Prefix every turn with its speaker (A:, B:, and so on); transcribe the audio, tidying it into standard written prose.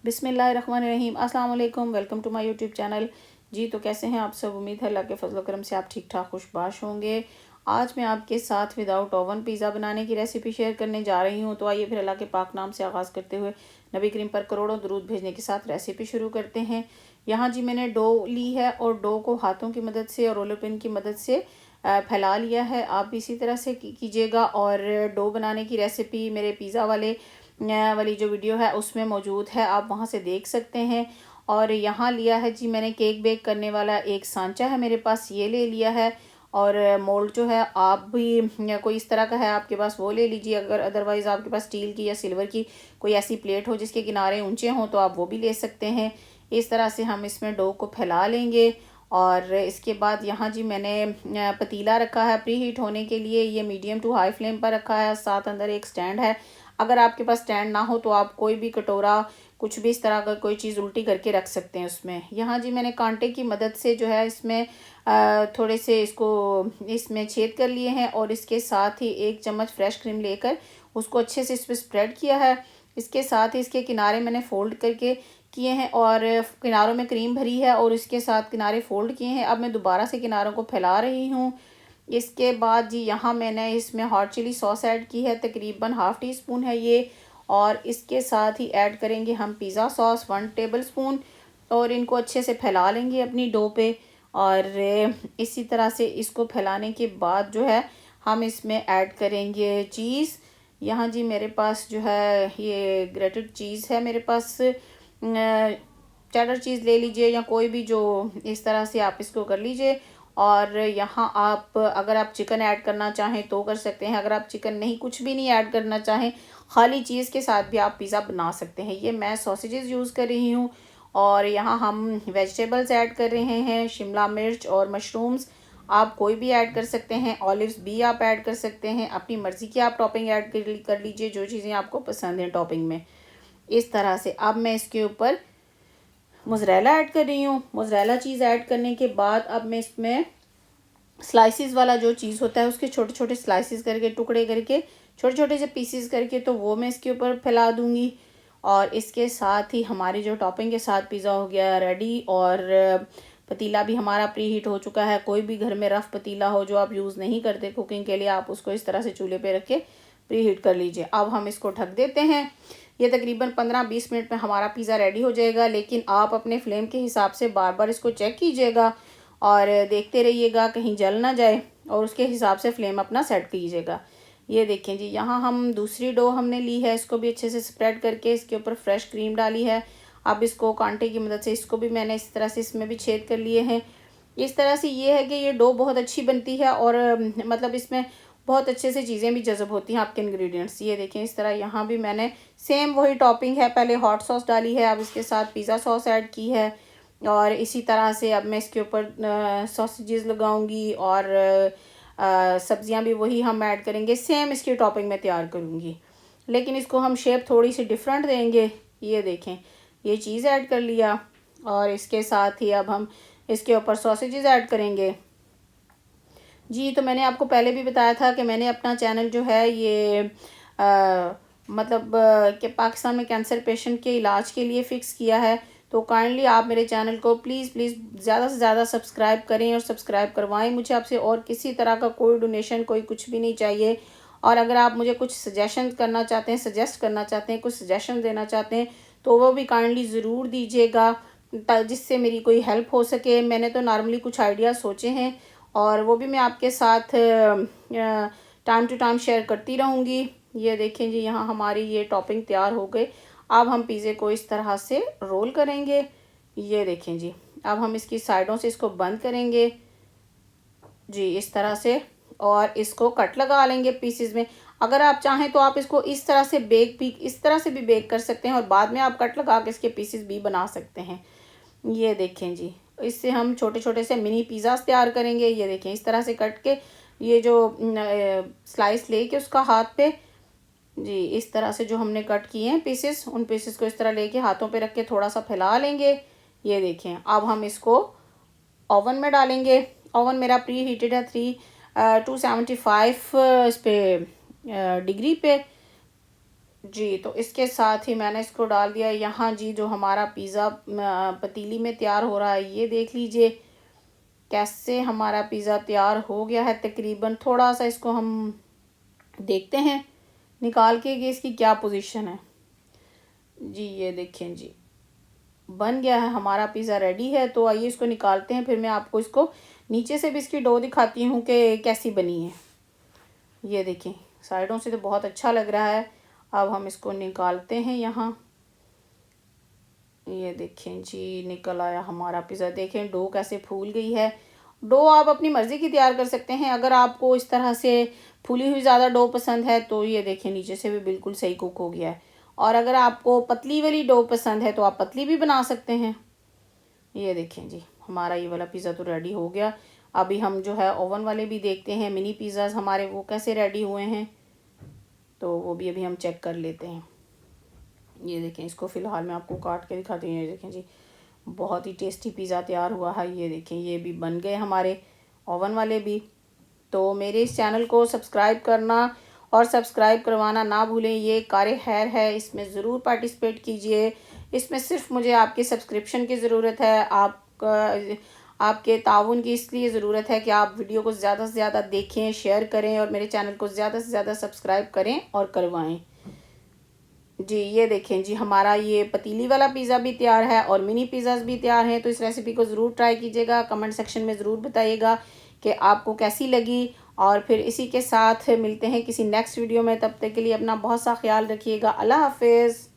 A: बिस्मिल्लाहिर्रहमानिर्रहीम। अस्सलाम वालेकुम। Welcome to my YouTube channel. जी तो कैसे हैं आप सब? उम्मीद है अल्लाह के फजल करम से आप ठीक ठाक खुशबाश होंगे। आज मैं आपके साथ विदाउट ओवन पिज़्ज़ा बनाने की रेसिपी शेयर करने जा रही हूँ। तो आइए फिर अल्लाह के पाक नाम से आगाज़ करते हुए नबी करीम पर करोड़ों दरूद भेजने के साथ रेसिपी शुरू करते हैं। यहाँ जी मैंने डो ली है और डो को हाथों की मदद से और रोलर पिन की मदद से फैला लिया है। आप भी इसी तरह से कीजिएगा। और डो बनाने की रेसिपी मेरे पिज़्ज़ा वाली जो वीडियो है उसमें मौजूद है, आप वहाँ से देख सकते हैं। और यहाँ लिया है जी मैंने केक बेक करने वाला एक सांचा है मेरे पास, ये ले लिया है। और मोल्ड जो है आप भी या कोई इस तरह का है आपके पास वो ले लीजिए। अगर अदरवाइज़ आपके पास स्टील की या सिल्वर की कोई ऐसी प्लेट हो जिसके किनारे ऊंचे हों तो आप वो भी ले सकते हैं। इस तरह से हम इसमें डो को फैला लेंगे। और इसके बाद यहाँ जी मैंने पतीला रखा है प्री हीट होने के लिए। ये मीडियम टू हाई फ्लेम पर रखा है। साथ अंदर एक स्टैंड है। अगर आपके पास स्टैंड ना हो तो आप कोई भी कटोरा कुछ भी इस तरह का कोई चीज़ उल्टी करके रख सकते हैं उसमें। यहाँ जी मैंने कांटे की मदद से जो है इसमें थोड़े से इसमें छेद कर लिए हैं। और इसके साथ ही 1 चम्मच फ्रेश क्रीम लेकर उसको अच्छे से इस पर स्प्रेड किया है। इसके साथ ही इसके किनारे मैंने फोल्ड करके किए हैं और किनारों में क्रीम भरी है और इसके साथ किनारे फोल्ड किए हैं। अब मैं दोबारा से किनारों को फैला रही हूँ। इसके बाद जी यहाँ मैंने इसमें हॉट चिली सॉस ऐड की है, तकरीबन ½ टी स्पून है ये। और इसके साथ ही ऐड करेंगे हम पिज़्ज़ा सॉस 1 टेबल स्पून। और इनको अच्छे से फैला लेंगे अपनी डो पे। और इसी तरह से इसको फैलाने के बाद जो है हम इसमें ऐड करेंगे चीज़। यहाँ जी मेरे पास जो है ये ग्रेटेड चीज़ है मेरे पास। चेडर चीज़ ले लीजिए या कोई भी जो इस तरह से आप इसको कर लीजिए। और यहाँ आप अगर आप चिकन ऐड करना चाहें तो कर सकते हैं। अगर आप चिकन नहीं कुछ भी नहीं ऐड करना चाहें खाली चीज़ के साथ भी आप पिज़्ज़ा बना सकते हैं। ये मैं सॉसेजेस यूज़ कर रही हूँ। और यहाँ हम वेजिटेबल्स ऐड कर रहे हैं, शिमला मिर्च और मशरूम्स आप कोई भी ऐड कर सकते हैं। ऑलिव्स भी आप ऐड कर सकते हैं, अपनी मर्ज़ी की आप टॉपिंग ऐड कर लीजिए जो चीज़ें आपको पसंद हैं टॉपिंग में। इस तरह से अब मैं इसके ऊपर मोज़रेला ऐड कर रही हूँ। मोज़रेला चीज़ ऐड करने के बाद अब मैं इसमें स्लाइसिस वाला जो चीज़ होता है उसके छोटे छोटे स्लाइसिस करके टुकड़े करके छोटे छोटे से पीसीस करके तो वो मैं इसके ऊपर फैला दूँगी। और इसके साथ ही हमारी जो टॉपिंग के साथ पिज़्ज़ा हो गया रेडी। और पतीला भी हमारा प्री हीट हो चुका है। कोई भी घर में रफ़ पतीला हो जो आप यूज़ नहीं करते कुकिंग के लिए, आप उसको इस तरह से चूल्हे पे रख के प्री हीट कर लीजिए। अब हम इसको ढक देते हैं। ये तकरीबन 15-20 मिनट में हमारा पिज़्ज़ा रेडी हो जाएगा। लेकिन आप अपने फ्लेम के हिसाब से बार बार इसको चेक कीजिएगा और देखते रहिएगा कहीं जल ना जाए। और उसके हिसाब से फ्लेम अपना सेट कीजिएगा। ये देखें जी यहाँ हम दूसरी डो हमने ली है, इसको भी अच्छे से स्प्रेड करके इसके ऊपर फ्रेश क्रीम डाली है। अब इसको कांटे की मदद से इसको भी मैंने इस तरह से इसमें भी छेद कर लिए हैं। इस तरह से ये है कि ये डो बहुत अच्छी बनती है और मतलब इसमें बहुत अच्छे से चीज़ें भी जज़ब होती हैं आपके इंग्रेडिएंट्स। ये देखें इस तरह यहाँ भी मैंने सेम वही टॉपिंग है, पहले हॉट सॉस डाली है, अब इसके साथ पिज़्ज़ा सॉस ऐड की है। और इसी तरह से अब मैं इसके ऊपर सॉसेजेस लगाऊंगी और सब्जियां भी वही हम ऐड करेंगे, सेम इसकी टॉपिंग मैं तैयार करूंगी। लेकिन इसको हम शेप थोड़ी सी डिफरेंट देंगे। ये देखें ये चीज़ ऐड कर लिया और इसके साथ ही अब हम इसके ऊपर सॉसेजेस ऐड करेंगे। जी तो मैंने आपको पहले भी बताया था कि मैंने अपना चैनल जो है ये मतलब कि पाकिस्तान में कैंसर पेशेंट के इलाज के लिए फ़िक्स किया है। तो काइंडली आप मेरे चैनल को प्लीज़ ज़्यादा से ज़्यादा सब्सक्राइब करें और सब्सक्राइब करवाएं। मुझे आपसे और किसी तरह का कोई डोनेशन कोई कुछ भी नहीं चाहिए। और अगर आप मुझे कुछ सजेशन करना चाहते हैं, सजेस्ट करना चाहते हैं, कुछ सजेशन देना चाहते हैं तो वो भी काइंडली ज़रूर दीजिएगा जिससे मेरी कोई हेल्प हो सके। मैंने तो नॉर्मली कुछ आइडियाज़ सोचे हैं और वो भी मैं आपके साथ टाइम टू टाइम शेयर करती रहूँगी। ये देखें जी यहाँ हमारी ये टॉपिंग तैयार हो गई। अब हम पिज़्ज़े को इस तरह से रोल करेंगे। ये देखें जी अब हम इसकी साइडों से इसको बंद करेंगे जी इस तरह से। और इसको कट लगा लेंगे पीसेस में। अगर आप चाहें तो आप इसको इस तरह से इस तरह से भी बेक कर सकते हैं और बाद में आप कट लगा के इसके पीसेस भी बना सकते हैं। ये देखें जी इससे हम छोटे छोटे से मिनी पिज़्ज़ास तैयार करेंगे। ये देखें इस तरह से कट के ये जो स्लाइस लेके उसका हाथ पे जी इस तरह से जो हमने कट किए हैं पीसेस, उन पीसेस को इस तरह लेके हाथों पे रख के थोड़ा सा फैला लेंगे। ये देखें अब हम इसको ओवन में डालेंगे। ओवन मेरा प्री हीटेड है 275 इस पे डिग्री पे। जी, तो इसके साथ ही मैंने इसको डाल दिया यहाँ जी, जो हमारा पिज़्ज़ा पतीली में तैयार हो रहा है। ये देख लीजिए कैसे हमारा पिज़्ज़ा तैयार हो गया है तकरीबन। थोड़ा सा इसको हम देखते हैं निकाल के कि इसकी क्या पोजीशन है। जी ये देखें जी, बन गया है हमारा पिज़्ज़ा, रेडी है। तो आइए इसको निकालते हैं, फिर मैं आपको इसको नीचे से भी इसकी डो दिखाती हूँ कि कैसी बनी है। ये देखें साइडों से तो बहुत अच्छा लग रहा है। अब हम इसको निकालते हैं यहाँ। ये देखें जी, निकल आया हमारा पिज़्ज़ा। देखें डो कैसे फूल गई है। डो आप अपनी मर्ज़ी की तैयार कर सकते हैं। अगर आपको इस तरह से फूली हुई ज़्यादा डो पसंद है तो ये देखें नीचे से भी बिल्कुल सही कुक हो गया है। और अगर आपको पतली वाली डो पसंद है तो आप पतली भी बना सकते हैं। ये देखें जी, हमारा ये वाला पिज़्ज़ा तो रेडी हो गया। अभी हम जो है ओवन वाले भी देखते हैं, मिनी पिज़्ज़ाज़ हमारे वो कैसे रेडी हुए हैं, तो वो भी अभी हम चेक कर लेते हैं। ये देखें, इसको फ़िलहाल मैं आपको काट के दिखाती हूँ। ये देखें जी, बहुत ही टेस्टी पिज़्ज़ा तैयार हुआ है। ये देखें ये भी बन गए हमारे ओवन वाले भी। तो मेरे इस चैनल को सब्सक्राइब करना और सब्सक्राइब करवाना ना भूलें। ये कार्य खैर है, इसमें ज़रूर पार्टिसिपेट कीजिए। इसमें सिर्फ मुझे आपकी सब्सक्रिप्शन की ज़रूरत है, आपके ताउन की इसलिए ज़रूरत है कि आप वीडियो को ज़्यादा से ज़्यादा देखें, शेयर करें और मेरे चैनल को ज़्यादा से ज़्यादा सब्सक्राइब करें और करवाएं। जी ये देखें जी, हमारा ये पतीली वाला पिज़्ज़ा भी तैयार है और मिनी पिज़्ज़ाज़ भी तैयार हैं। तो इस रेसिपी को ज़रूर ट्राई कीजिएगा, कमेंट सेक्शन में ज़रूर बताइएगा कि आपको कैसी लगी। और फिर इसी के साथ मिलते हैं किसी नेक्स्ट वीडियो में। तब तक के लिए अपना बहुत सा ख्याल रखिएगा। अल्लाह हाफ़िज़।